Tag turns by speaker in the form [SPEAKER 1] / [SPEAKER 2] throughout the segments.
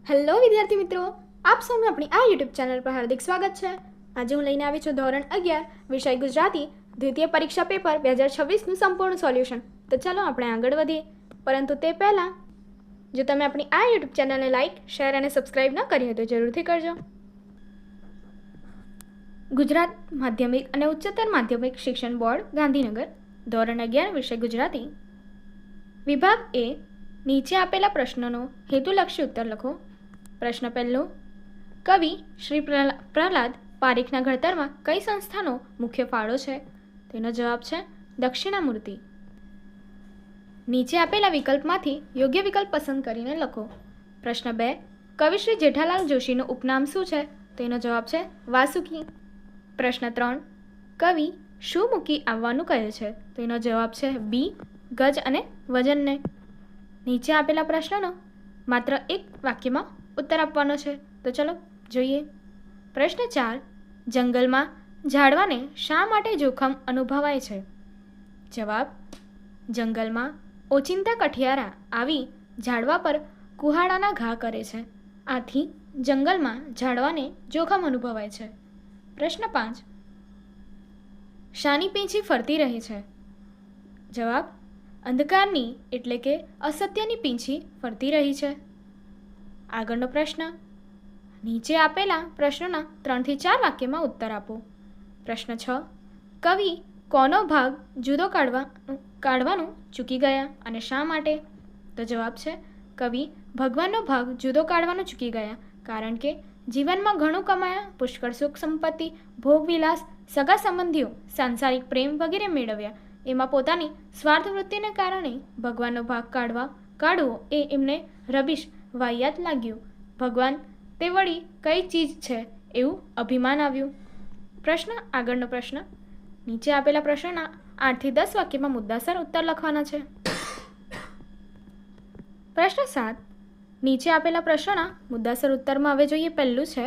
[SPEAKER 1] Hello વિદ્યાર્થી મિત્રો, આપ સૌનું આપણી આ યુટ્યુબ ચેનલ પર હાર્દિક સ્વાગત છે। આજે હું લઈને આવી છું ધોરણ 11 વિષય ગુજરાતી દ્વિતીય પરીક્ષા પેપર 2026નું સંપૂર્ણ સોલ્યુશન। તો ચાલો આપણે આગળ વધીએ, પરંતુ તે પહેલાં જો તમે આપણી આ યુટ્યુબ ચેનલને લાઇક, શેર અને સબસ્ક્રાઇબ ન કરી હોય તો જરૂરથી કરજો। ગુજરાત માધ્યમિક અને ઉચ્ચતર માધ્યમિક શિક્ષણ બોર્ડ ગાંધીનગર, ધોરણ 11 વિષય ગુજરાતી, વિભાગ એ, નીચે આપેલા પ્રશ્નોનો હેતુલક્ષી ઉત્તર લખો। પ્રશ્ન પહેલો, કવિ શ્રી પ્રહલાદ પારીખના ઘડતરમાં કઈ સંસ્થાનો મુખ્ય ફાળો છે? તેનો જવાબ છે દક્ષિણામૂર્તિ। નીચે આપેલા વિકલ્પમાંથી યોગ્ય વિકલ્પ પસંદ કરીને લખો। પ્રશ્ન 2, કવિ શ્રી જેઠાલાલ જોશીનું ઉપનામ શું છે? તેનો જવાબ છે વાસુકી। પ્રશ્ન 3, કવિ શું મૂકી આવવાનું કહે છે? તેનો જવાબ છે બી, ગજ અને વજનને। નીચે આપેલા પ્રશ્નનો માત્ર એક વાક્યમાં ઉત્તર આપવાનો છે, તો ચલો જોઈએ। પ્રશ્ન 4, જંગલમાં ઝાડવાને શા માટે જોખમ અનુભવાય છે? જવાબ, જંગલમાં ઓચિંતા કઠિયારા આવી ઝાડવા પર કુહાડાના ઘા કરે છે, આથી જંગલમાં ઝાડવાને જોખમ અનુભવાય છે। પ્રશ્ન 5, શાની પીંછી ફરતી રહે છે? જવાબ, અંધકારની એટલે કે અસત્યની પીંછી ફરતી રહી છે। આગળનો પ્રશ્ન, નીચે આપેલા પ્રશ્નોના 3 થી 4 વાક્યમાં ઉત્તર આપો। પ્રશ્ન 6, કવિ કોનો ભાગ જુદો કાઢવાનું ચૂકી ગયા અને શા માટે? તો જવાબ છે કવિ ભગવાનનો ભાગ જુદો કાઢવાનું ચૂકી ગયા, કારણ કે જીવનમાં ઘણું કમાયા, પુષ્કળ સુખ સંપત્તિ, ભોગવિલાસ, સગા સંબંધીઓ, સાંસારિક પ્રેમ વગેરે મેળવ્યા, એમાં પોતાની સ્વાર્થ વૃત્તિને કારણે ભગવાનનો ભાગ કાઢવો એ એમને રબીશ, વાહિયાત લાગ્યું। ભગવાન તે વળી કઈ ચીજ છે એવું અભિમાન આવ્યું। આગળનો પ્રશ્ન, નીચે આપેલા પ્રશ્નના 8 થી 10 વાક્યમાં મુદ્દાસર ઉત્તર લખવાના છે। પ્રશ્ન 7, નીચે આપેલા પ્રશ્નોના મુદ્દાસર ઉત્તરમાં હવે જોઈએ પહેલું છે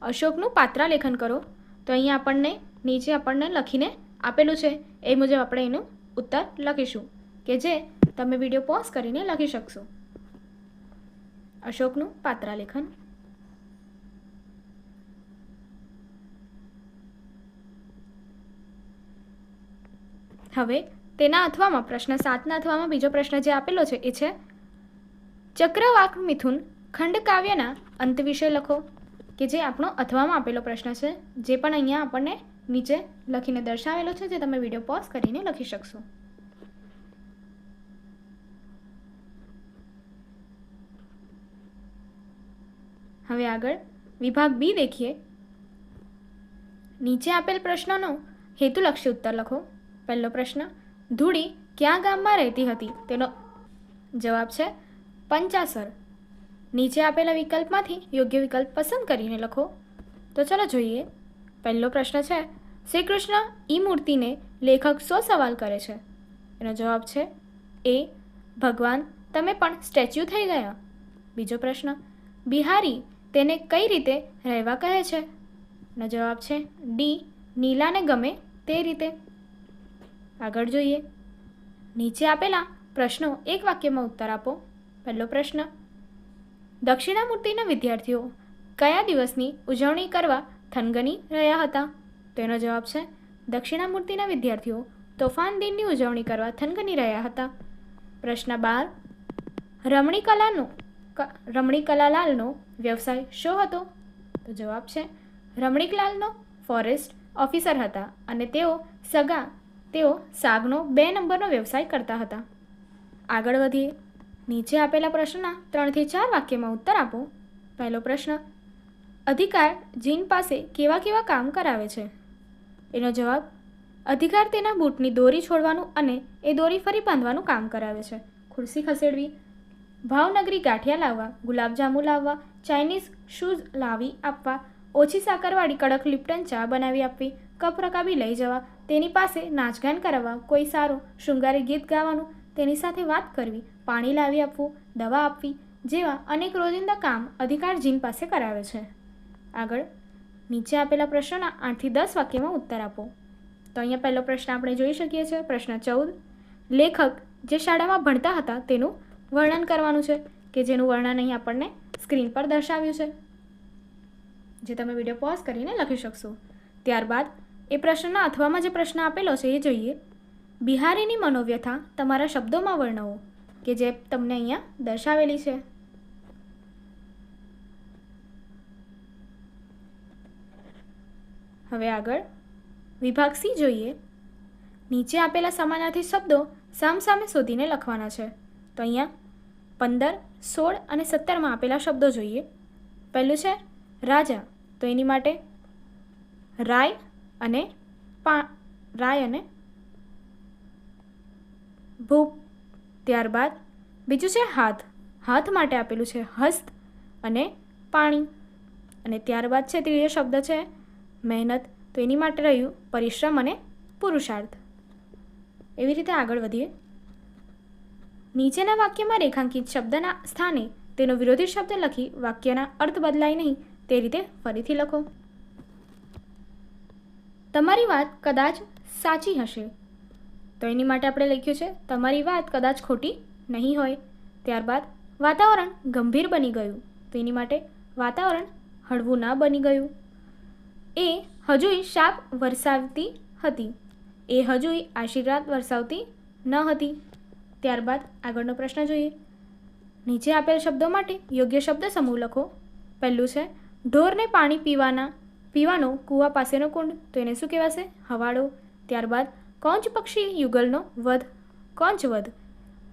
[SPEAKER 1] અશોકનું પાત્રાલેખન કરો। તો અહીંયા નીચે આપણને લખીને આપેલું છે એ મુજબ આપણે એનું ઉત્તર લખીશું, કે જે તમે વિડીયો પોઝ કરીને લખી શકશો। અશોકનું પાત્રાલેખન। હવે તેના અથવામાં પ્રશ્ન 7ના અથવામાં બીજો પ્રશ્ન જે આપેલો છે એ છે ચક્રવાક મિથુન ખંડકાવ્યના અંત વિશે લખો, કે જે આપણો અથવામાં આપેલો પ્રશ્ન છે, જે પણ અહીંયા આપણને નીચે લખીને દર્શાવેલો છે, જે તમે વિડીયો પોઝ કરીને લખી શકશો। હવે આગળ વિભાગ બી દેખીએ। નીચે આપેલ પ્રશ્નોનો હેતુલક્ષી ઉત્તર લખો। પહેલો પ્રશ્ન, ધૂળી ક્યાં ગામમાં રહેતી હતી? તેનો જવાબ છે પંચાસર। નીચે આપેલા વિકલ્પમાંથી યોગ્ય વિકલ્પ પસંદ કરીને લખો। તો ચાલો જોઈએ। પહેલો પ્રશ્ન છે શ્રી કૃષ્ણ ઈ મૂર્તિને લેખક શો સવાલ કરે છે? એનો જવાબ છે એ, ભગવાન તમે પણ સ્ટેચ્યુ થઈ ગયા। બીજો પ્રશ્ન, બિહારી તેને કઈ રીતે રહેવા કહે છે? એનો જવાબ છે ડી, નીલાને ગમે તે રીતે। આગળ જોઈએ। નીચે આપેલા પ્રશ્નો એક વાક્યમાં ઉત્તર આપો। પહેલો પ્રશ્ન, દક્ષિણામૂર્તિના વિદ્યાર્થીઓ કયા દિવસની ઉજવણી કરવા થનગની રહ્યા હતા? તેનો જવાબ છે દક્ષિણામૂર્તિના વિદ્યાર્થીઓ તોફાન દિનની ઉજવણી કરવા થનગની રહ્યા હતા। પ્રશ્ન 12, રમણીકલાલાલનો વ્યવસાય શો હતો? તો જવાબ છે રમણીકલાલનો ફોરેસ્ટ ઓફિસર હતા અને તેઓ સાગનો 2 નંબરનો વ્યવસાય કરતા હતા। આગળ વધીએ। નીચે આપેલા પ્રશ્નના 3 થી 4 વાક્યમાં ઉત્તર આપો। પહેલો પ્રશ્ન, અધિકાર જીન પાસે કેવા કેવા કામ કરાવે છે? એનો જવાબ, અધિકાર તેના બૂટની દોરી છોડવાનું અને એ દોરી ફરી બાંધવાનું કામ કરાવે છે, ખુરશી ખસેડવી, ભાવનગરી ગાંઠિયા લાવવા, ગુલાબજાંબુ લાવવા, ચાઇનીઝ શૂઝ લાવી આપવા, ઓછી સાકરવાળી કડક લિપ્ટન ચા બનાવી આપવી, કપ રકાબી લઈ જવા, તેની પાસે નાચગાન કરાવવા, કોઈ સારું શૃંગારી ગીત ગાવાનું, તેની સાથે વાત કરવી, પાણી લાવી આપવું, દવા આપવી જેવા અનેક રોજિંદા કામ અધિકાર જીન પાસે કરાવે છે। આગળ નીચે આપેલા પ્રશ્નોના 8 થી 10 વાક્યમાં ઉત્તર આપો। તો અહીંયા પહેલો પ્રશ્ન આપણે જોઈ શકીએ છીએ। પ્રશ્ન 14, લેખક જે શાળામાં ભણતા હતા તેનું વર્ણન કરવાનું છે, કે જેનું વર્ણન અહીં આપણને સ્ક્રીન પર દર્શાવ્યું છે, જે તમે વિડીયો પોઝ કરીને લખી શકશો. ત્યારબાદ એ પ્રશ્નના અથવામાં જે પ્રશ્ન આપેલો છે એ જોઈએ. બિહારીની મનોવ્યથા તમારા શબ્દોમાં વર્ણવો, કે જે તમને અહીંયા દર્શાવેલી છે. હવે આગળ વિભાગ સી જોઈએ. નીચે આપેલા સમાનાર્થી શબ્દો સામસામે શોધીને લખવાના છે. તો અહીંયા 15, 16 અને 17માં આપેલા શબ્દો જોઈએ. પહેલું છે રાજા, તો એની માટે રાય અને ભૂપ. ત્યારબાદ બીજું છે હાથ, હાથ માટે આપેલું છે હસ્ત અને પાણી. અને ત્યારબાદ છે ત્રીજો શબ્દ છે મહેનત, તો એની માટે રહ્યું પરિશ્રમ અને પુરુષાર્થ. એવી રીતે આગળ વધીએ. નીચેના વાક્યમાં રેખાંકિત શબ્દના સ્થાને તેનો વિરોધી શબ્દ લખી વાક્યના અર્થ બદલાય નહીં તે રીતે ફરીથી લખો. તમારી વાત કદાચ સાચી હશે, તો એની માટે આપણે લખ્યું છે તમારી વાત કદાચ ખોટી નહીં હોય. ત્યારબાદ વાતાવરણ ગંભીર બની ગયું, તો એની માટે વાતાવરણ હળવું ન બની ગયું. એ હજુય શાપ વરસાવતી હતી, એ હજુય આશીર્વાદ વરસાવતી ન હતી. ત્યારબાદ આગળનો પ્રશ્ન જોઈએ. નીચે આપેલ શબ્દો માટે યોગ્ય શબ્દ સમૂહ લખો. પહેલું છે ઢોરને પાણી પીવાનો કૂવા પાસેનો કુંડ, તો એને શું કહેવાશે? હવાડો. ત્યારબાદ કોંચ પક્ષી યુગલનો વધ, કોંચવધ.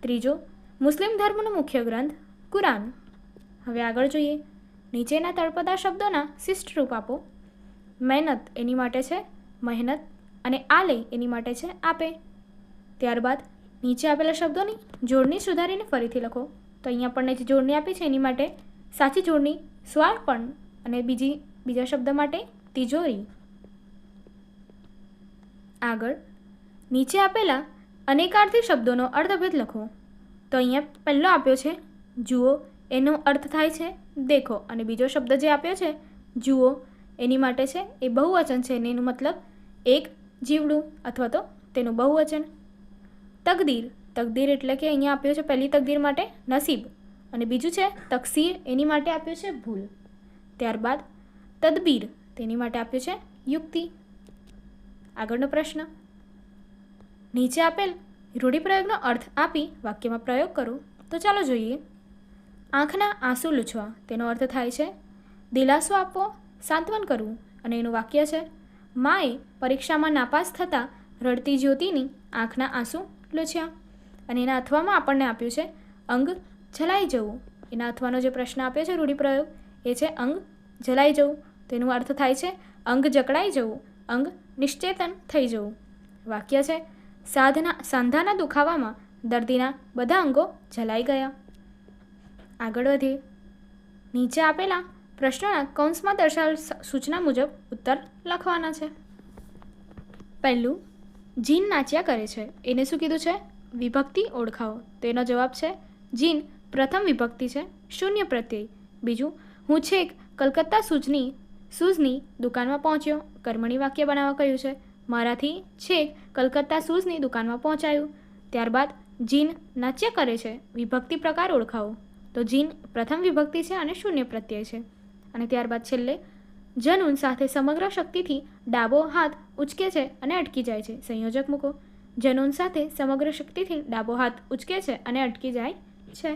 [SPEAKER 1] ત્રીજો મુસ્લિમ ધર્મનો મુખ્ય ગ્રંથ કુરાન. હવે આગળ જોઈએ. નીચેના તળપદા શબ્દોના શિષ્ટ રૂપ આપો. મહેનત એની માટે છે મહેનત અને આલે એની માટે છે આપે. ત્યારબાદ નીચે આપેલા શબ્દોની જોડણી સુધારીને ફરીથી લખો. તો અહીંયા આપણને જે જોડણી આપી છે એની માટે સાચી જોડણી સ્વાળપણ અને બીજા શબ્દ માટે તિજોરી. આગળ નીચે આપેલા અનેકાર્થી શબ્દોનો અર્થભેદ લખો. તો અહીંયા પહેલો આપ્યો છે જુઓ, એનો અર્થ થાય છે દેખો. અને બીજો શબ્દ જે આપ્યો છે જુઓ એની માટે છે એ બહુવચન છે અને એનું મતલબ એક જીવડું અથવા તો તેનું બહુવચન. તકદીર, તકદીર એટલે કે અહીંયા આપ્યો છે પહેલી તકદીર માટે નસીબ અને બીજું છે તકસીર, એની માટે આપ્યું છે ભૂલ. ત્યારબાદ તદબીર, તેની માટે આપ્યું છે યુક્તિ. આગળનો પ્રશ્ન. નીચે આપેલ રૂઢિપ્રયોગનો અર્થ આપી વાક્યમાં પ્રયોગ કરો. તો ચાલો જોઈએ. આંખના આંસુ લૂછવા, તેનો અર્થ થાય છે દિલાસો આપવો, સાંત્વન કરવું. અને એનું વાક્ય છે માએ પરીક્ષામાં નાપાસ થતાં રડતી જ્યોતિની આંખના આંસુ લૂછ્યા. અને એના અથવામાં આપણને આપ્યું છે અંગ જલાઈ જવું. એના અથવાનો જે પ્રશ્ન આપ્યો છે રૂઢિપ્રયોગ એ છે અંગ જલાઈ જવું. તેનો અર્થ થાય છે અંગ જકડાઈ જવું, અંગ નિશ્ચેતન થઈ જવું. વાક્ય છે સાંધાના દુખાવામાં દર્દીના બધા અંગો જલાઈ ગયા. આગળ વધીએ. નીચે આપેલા પ્રશ્નોના કૌંસમાં દર્શાવેલ સૂચના મુજબ ઉત્તર લખવાના છે. પહેલું જીન નાચ્યા કરે છે, એને શું કીધું છે? વિભક્તિ ઓળખાવો. તો એનો જવાબ છે જીન પ્રથમ વિભક્તિ છે, શૂન્ય પ્રત્યય. બીજું હું છેક કલકત્તા શૂઝની દુકાનમાં પહોંચ્યો, કર્મણી વાક્ય બનાવવા કહ્યું છે. મારાથી છેક કલકત્તા શૂઝની દુકાનમાં પહોંચાયું. ત્યારબાદ જીન નાચ્ય કરે છે, વિભક્તિ પ્રકાર ઓળખાવો. તો જીન પ્રથમ વિભક્તિ છે અને શૂન્ય પ્રત્યય છે. અને ત્યારબાદ છેલ્લે જનૂન સાથે સમગ્ર શક્તિથી ડાબો હાથ ઉચકે છે અને અટકી જાય છે. સંયોજક મૂકો. જનૂન સાથે સમગ્ર શક્તિથી ડાબો હાથ ઉચકે છે અને અટકી જાય છે.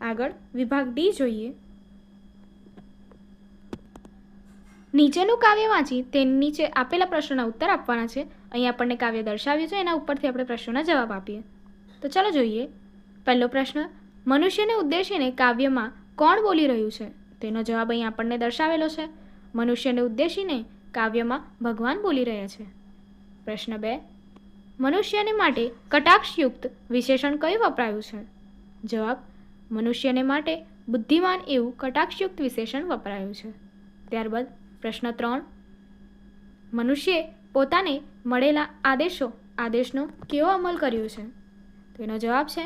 [SPEAKER 1] આગળ વિભાગ ડી જોઈએ. નીચેનું કાવ્ય વાંચી તેની નીચે આપેલા પ્રશ્નોના ઉત્તર આપવાના છે. અહીં આપણને કાવ્ય દર્શાવ્યું છે, એના ઉપરથી આપણે પ્રશ્નોના જવાબ આપીએ. તો ચાલો જોઈએ. પહેલો પ્રશ્ન, મનુષ્યને ઉદ્દેશીને કાવ્યમાં કોણ બોલી રહ્યું છે? તેનો જવાબ અહીં આપણને દર્શાવેલો છે. મનુષ્યને ઉદ્દેશીને કાવ્યમાં ભગવાન બોલી રહ્યા છે. પ્રશ્ન 2, મનુષ્યને માટે કટાક્ષયુક્ત વિશેષણ કયું વપરાયું છે? જવાબ, મનુષ્યને માટે બુદ્ધિમાન એવું કટાક્ષયુક્ત વિશેષણ વપરાયું છે. ત્યારબાદ પ્રશ્ન 3, મનુષ્યે પોતાને મળેલા આદેશનો કેવો અમલ કર્યો છે? તેનો જવાબ છે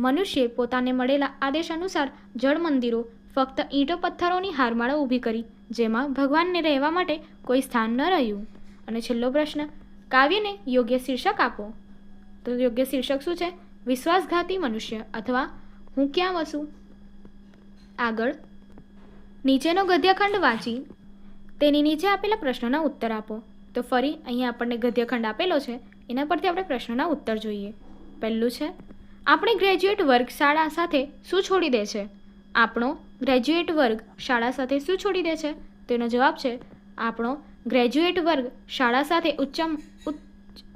[SPEAKER 1] મનુષ્યે પોતાને મળેલા આદેશ અનુસાર જળ મંદિરો ફક્ત ઈંટો પથ્થરોની હારમાળા ઊભી કરી, જેમાં ભગવાનને રહેવા માટે કોઈ સ્થાન ન રહ્યું. અને છેલ્લો પ્રશ્ન, કાવ્યને યોગ્ય શીર્ષક આપો. તો યોગ્ય શીર્ષક શું છે? વિશ્વાસઘાતી મનુષ્ય અથવા હું ક્યાં વસું. આગળ નીચેનો ગદ્યખંડ વાંચી તેની નીચે આપેલા પ્રશ્નોના ઉત્તર આપો. તો ફરી અહીંયા આપણને ગદ્યખંડ આપેલો છે, એના પરથી આપણે પ્રશ્નોના ઉત્તર જોઈએ. પહેલું છે, આપણે ગ્રેજ્યુએટ વર્ગ શાળા સાથે શું છોડી દે છે? આપણો ગ્રેજ્યુએટ વર્ગ શાળા સાથે શું છોડી દે છે? તેનો જવાબ છે આપણો ગ્રેજ્યુએટ વર્ગ શાળા સાથે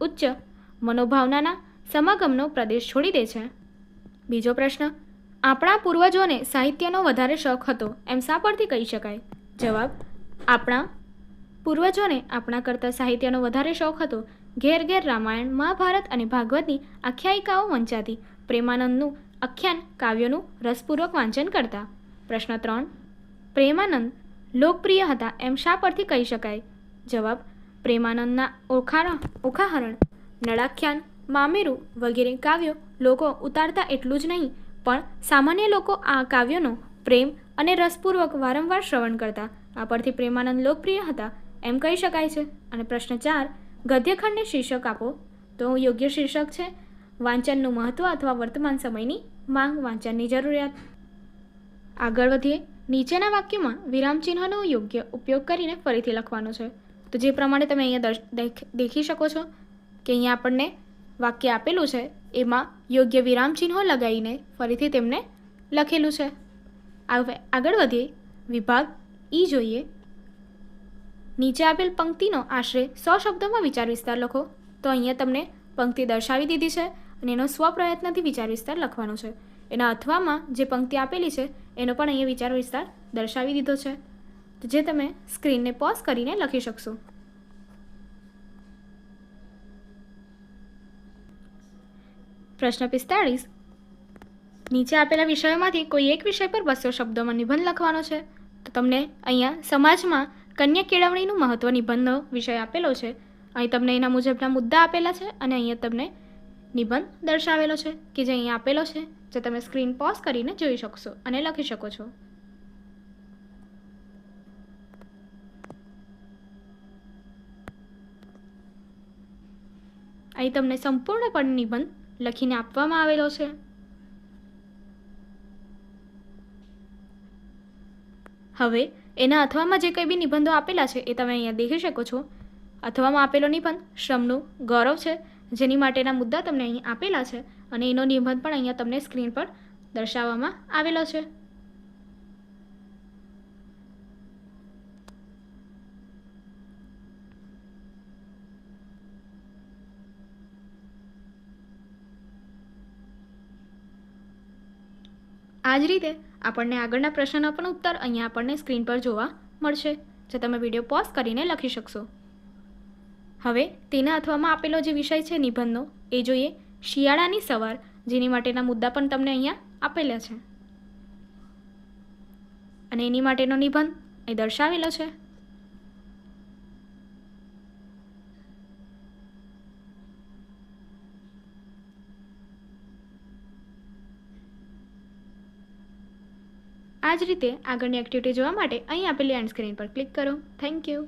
[SPEAKER 1] ઉચ્ચ મનોભાવનાના સમાગમનો પ્રદેશ છોડી દે છે. બીજો પ્રશ્ન, આપણા પૂર્વજોને સાહિત્યનો વધારે શોખ હતો એમ શા પરથી કહી શકાય? જવાબ, આપણા પૂર્વજોને આપણા કરતાં સાહિત્યનો વધારે શોખ હતો. ઘેર ઘેર રામાયણ, મહાભારત અને ભાગવતની આખ્યાયિકાઓ વંચાતી. પ્રેમાનંદનું આખ્યાન કાવ્યોનું રસપૂર્વક વાંચન કરતા. પ્રશ્ન 3, પ્રેમાનંદ લોકપ્રિય હતા એમ શા પરથી કહી શકાય? જવાબ, પ્રેમાનંદના ઓખાહરણ, નળાખ્યાન, મામેરું વગેરે કાવ્યો લોકો ઉતારતા એટલું જ નહીં પણ સામાન્ય લોકો આ કાવ્યોનો પ્રેમ અને રસપૂર્વક વારંવાર શ્રવણ કરતા. આ પરથી પ્રેમાનંદ લોકપ્રિય હતા એમ કહી શકાય છે. અને પ્રશ્ન 4, ગદ્યખંડને શીર્ષક આપો. તો યોગ્ય શીર્ષક છે વાંચનનું મહત્ત્વ અથવા વર્તમાન સમયની માંગ, વાંચનની જરૂરિયાત. આગળ વધીએ. નીચેના વાક્યોમાં વિરામચિહ્નનો યોગ્ય ઉપયોગ કરીને ફરીથી લખવાનો છે. તો જે પ્રમાણે તમે અહીંયા દેખી શકો છો કે અહીંયા આપણને વાક્ય આપેલું છે, એમાં યોગ્ય વિરામચિહ્નો લગાવીને ફરીથી તેમને લખેલું છે. હવે આગળ વધીએ. વિભાગ ઈ જોઈએ. નીચે આપેલ પંક્તિનો આશરે 100 શબ્દોમાં વિચાર વિસ્તાર લખો. તો અહીંયા તમને પંક્તિ દર્શાવી દીધી છે અને એનો સ્વપ્રયત્નથી વિચાર વિસ્તાર લખવાનો છે. એના અથવામાં જે પંક્તિ આપેલી છે એનો પણ અહીંયા વિચાર વિસ્તાર દર્શાવી દીધો છે, તો જે તમે સ્ક્રીનને પોઝ કરીને લખી શકશો. પ્રશ્ન 45, નીચે આપેલા વિષયોમાંથી કોઈ એક વિષય પર 200 શબ્દોમાં નિબંધ લખવાનો છે. તો તમને અહીંયા સમાજમાં કન્યા કેળવણીનું મહત્ત્વ નિબંધનો વિષય આપેલો છે. અહીં તમને એના મુજબના મુદ્દા આપેલા છે અને અહીંયા તમને નિબંધ દર્શાવેલો છે કે જે અહીંયા આપેલો છે, જે તમે સ્ક્રીન પોઝ કરીને જોઈ શકશો અને લખી શકો છો. અહીં તમને સંપૂર્ણપણે નિબંધ લખીને આપવામાં આવેલો છે. હવે એના અથવામાં જે કંઈ બી નિબંધો આપેલા છે એ તમે અહીંયા દેખી શકો છો. અથવામાં આપેલો નિબંધ શ્રમનું ગૌરવ છે, જેની માટેના મુદ્દા તમને અહીં આપેલા છે અને એનો નિબંધ પણ અહીંયા તમને સ્ક્રીન પર દર્શાવવામાં આવેલો છે. આ જ રીતે આપણને આગળના પ્રશ્નનો પણ ઉત્તર અહીંયા આપણને સ્ક્રીન પર જોવા મળશે, જે તમે વિડીયો પોઝ કરીને લખી શકશો. હવે તેના અથવામાં આપેલો જે વિષય છે નિબંધનો એ જોઈએ. શિયાળાની સવાર, જેની માટેના મુદ્દા પણ તમને અહીંયા આપેલા છે અને એની માટેનો નિબંધ એ દર્શાવેલો છે. આ જ રીતે આગળની એક્ટિવિટી જોવા માટે અહીં આપેલી એન્ડ સ્ક્રીન પર ક્લિક કરો. Thank you.